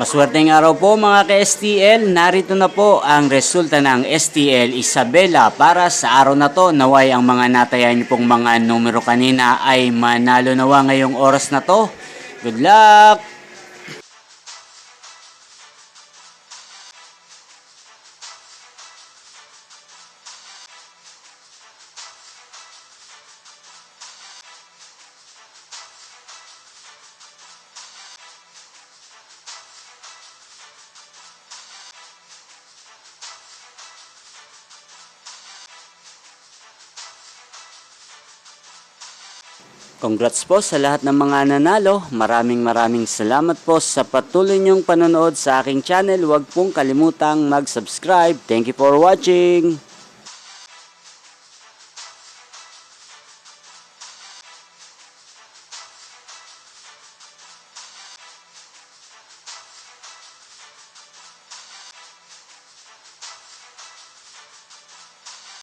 Maswerteng araw po mga ka-STL, narito na po ang resulta ng STL Isabela para sa araw na to. Naway ang mga natayan niyo pong mga numero kanina ay manalo nawa ngayong oras na to. Good luck! Congrats po sa lahat ng mga nanalo. Maraming salamat po sa patuloy niyong panonood sa aking channel. Huwag pong kalimutang mag-subscribe. Thank you for watching.